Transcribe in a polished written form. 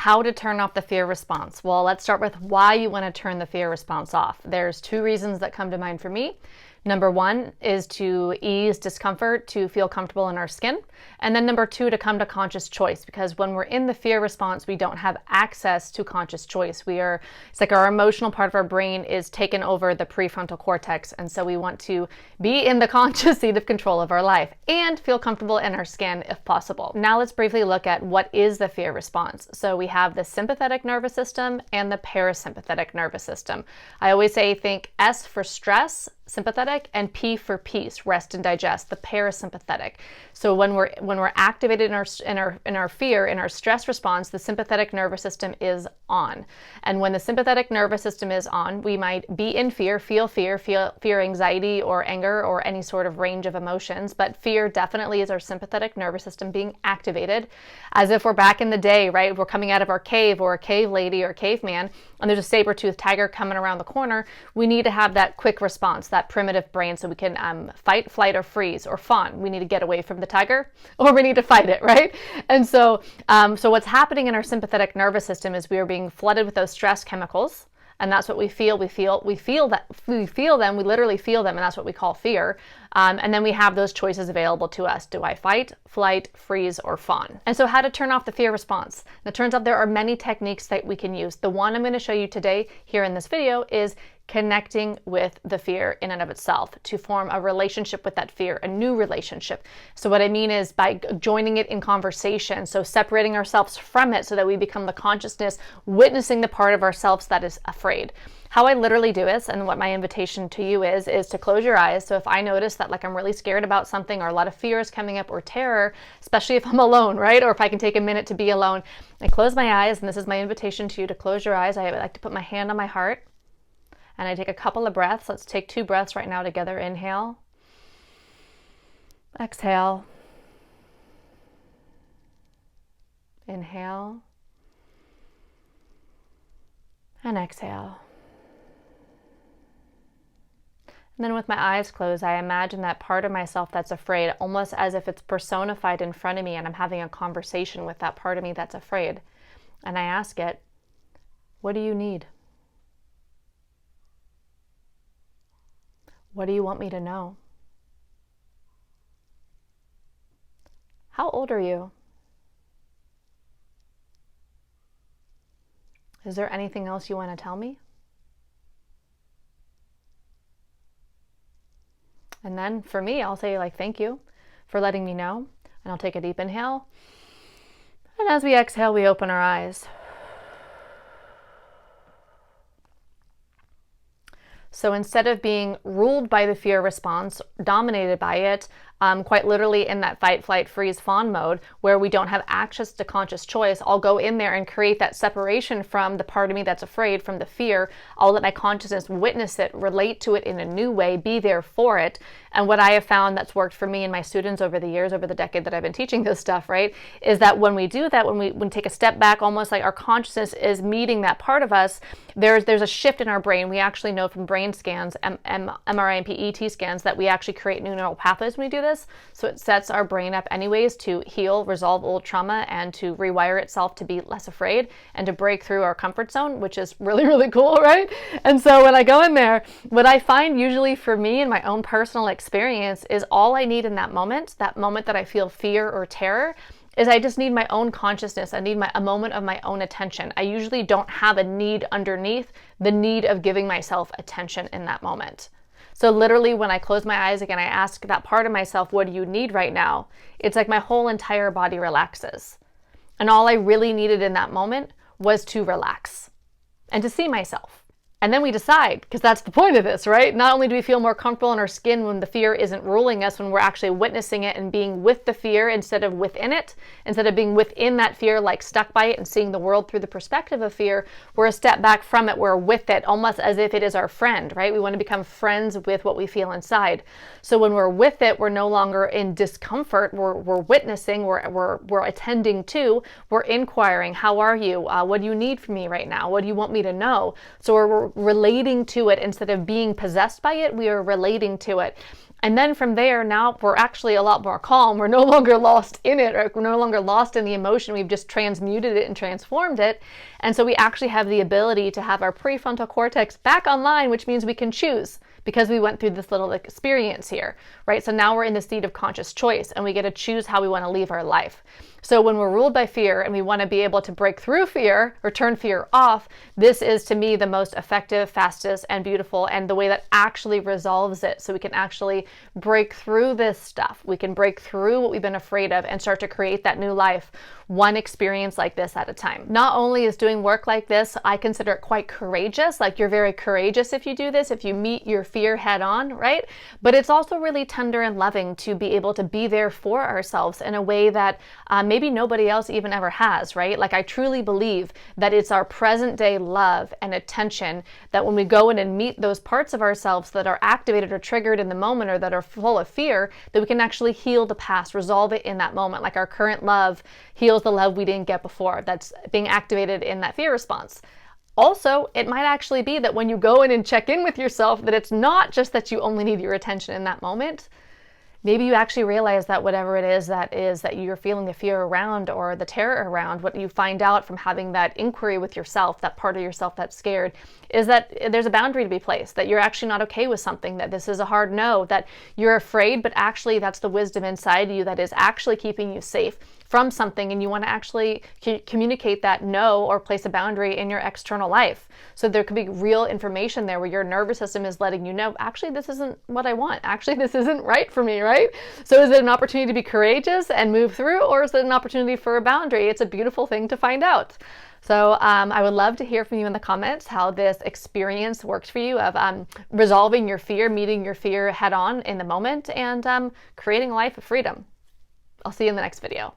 How to turn off the fear response. Well, let's start with why you want to turn the fear response off. There's two reasons that come to mind for me. Number one is to ease discomfort, to feel comfortable in our skin. And then number two, to come to conscious choice, because when we're in the fear response, we don't have access to conscious choice. It's like our emotional part of our brain is taken over the prefrontal cortex. And so we want to be in the conscious seat of control of our life and feel comfortable in our skin if possible. Now let's briefly look at what is the fear response. So we have the sympathetic nervous system and the parasympathetic nervous system. I always say think S for stress, sympathetic, and P for peace, rest and digest, the parasympathetic. So when we're activated in our fear, in our stress response, the sympathetic nervous system is on. And when the sympathetic nervous system is on, we might be in fear, feel anxiety or anger or any sort of range of emotions. But fear definitely is our sympathetic nervous system being activated, as if we're back in the day, right? We're coming out of our cave, or a cave lady or caveman, and there's a saber-toothed tiger coming around the corner. We need to have that quick response, that primitive brain, so we can fight, flight, or freeze, or fawn. We need to get away from the tiger, or we need to fight it, right? And so what's happening in our sympathetic nervous system is we are being flooded with those stress chemicals, and that's what we feel. We literally feel them, and that's what we call fear. And then we have those choices available to us. Do I fight, flight, freeze, or fawn? And so how to turn off the fear response? And it turns out there are many techniques that we can use. The one I'm going to show you today here in this video is connecting with the fear in and of itself, to form a relationship with that fear, a new relationship. So what I mean is by joining it in conversation, so separating ourselves from it so that we become the consciousness, witnessing the part of ourselves that is afraid. How I literally do this, and what my invitation to you is to close your eyes. So if I notice that like I'm really scared about something, or a lot of fear is coming up, or terror, especially if I'm alone, right? Or if I can take a minute to be alone, I close my eyes, and this is my invitation to you to close your eyes. I like to put my hand on my heart, and I take a couple of breaths. Let's take 2 breaths right now together. Inhale. Exhale. Inhale. And exhale. And then with my eyes closed, I imagine that part of myself that's afraid, almost as if it's personified in front of me, and I'm having a conversation with that part of me that's afraid. And I ask it, what do you need? What do you want me to know? How old are you? Is there anything else you want to tell me? And then for me, I'll say thank you for letting me know. And I'll take a deep inhale. And as we exhale, we open our eyes. So instead of being ruled by the fear response, dominated by it, quite literally in that fight, flight, freeze, fawn mode, where we don't have access to conscious choice, I'll go in there and create that separation from the part of me that's afraid, from the fear. I'll let my consciousness witness it, relate to it in a new way, be there for it. And what I have found that's worked for me and my students over the years, over the decade that I've been teaching this stuff, right, is that when we do that, when we take a step back, almost like our consciousness is meeting that part of us, there's a shift in our brain. We actually know from brain scans, MRI and PET scans, that we actually create new neural pathways when we do this. So it sets our brain up anyways to heal, resolve old trauma, and to rewire itself to be less afraid and to break through our comfort zone, which is really, really cool, right? And so when I go in there, what I find usually for me in my own personal experience is all I need in that moment that I feel fear or terror, is I just need my own consciousness. I need a moment of my own attention. I usually don't have a need underneath the need of giving myself attention in that moment. So literally when I close my eyes again, I ask that part of myself, what do you need right now? It's like my whole entire body relaxes. And all I really needed in that moment was to relax and to see myself. And then we decide, because that's the point of this, right? Not only do we feel more comfortable in our skin when the fear isn't ruling us, when we're actually witnessing it and being with the fear instead of within it, instead of being within that fear, like stuck by it and seeing the world through the perspective of fear, we're a step back from it, we're with it, almost as if it is our friend, right? We want to become friends with what we feel inside. So when we're with it, we're no longer in discomfort, we're witnessing, we're attending to, we're inquiring, how are you? What do you need from me right now? What do you want me to know? So we're relating to it instead of being possessed by it. We are relating to it. And then from there, now we're actually a lot more calm. We're no longer lost in it, or we're no longer lost in the emotion. We've just transmuted it and transformed it. And so we actually have the ability to have our prefrontal cortex back online, which means we can choose because we went through this little experience here, right? So now we're in the seat of conscious choice and we get to choose how we want to live our life. So when we're ruled by fear and we want to be able to break through fear or turn fear off, this is to me the most effective, fastest, and beautiful, and the way that actually resolves it. So we can actually break through this stuff. We can break through what we've been afraid of and start to create that new life, one experience like this at a time. Not only is doing work like this, I consider it quite courageous. Like, you're very courageous if you do this, if you meet your fear head on, right? But it's also really tender and loving to be able to be there for ourselves in a way that maybe nobody else even ever has, right? Like, I truly believe that it's our present day love and attention that when we go in and meet those parts of ourselves that are activated or triggered in the moment or that are full of fear, that we can actually heal the past, resolve it in that moment. Like, our current love heals the love we didn't get before that's being activated in that fear response. Also, it might actually be that when you go in and check in with yourself, that it's not just that you only need your attention in that moment. Maybe you actually realize that whatever it is that you're feeling the fear around or the terror around, what you find out from having that inquiry with yourself, that part of yourself that's scared, is that there's a boundary to be placed, that you're actually not okay with something, that this is a hard no, that you're afraid, but actually that's the wisdom inside you that is actually keeping you safe from something, and you want to actually communicate that no or place a boundary in your external life. So there could be real information there where your nervous system is letting you know, actually, this isn't what I want. Actually, this isn't right for me, right? So is it an opportunity to be courageous and move through, or is it an opportunity for a boundary? It's a beautiful thing to find out. So I would love to hear from you in the comments how this experience worked for you of resolving your fear, meeting your fear head on in the moment, and creating a life of freedom. I'll see you in the next video.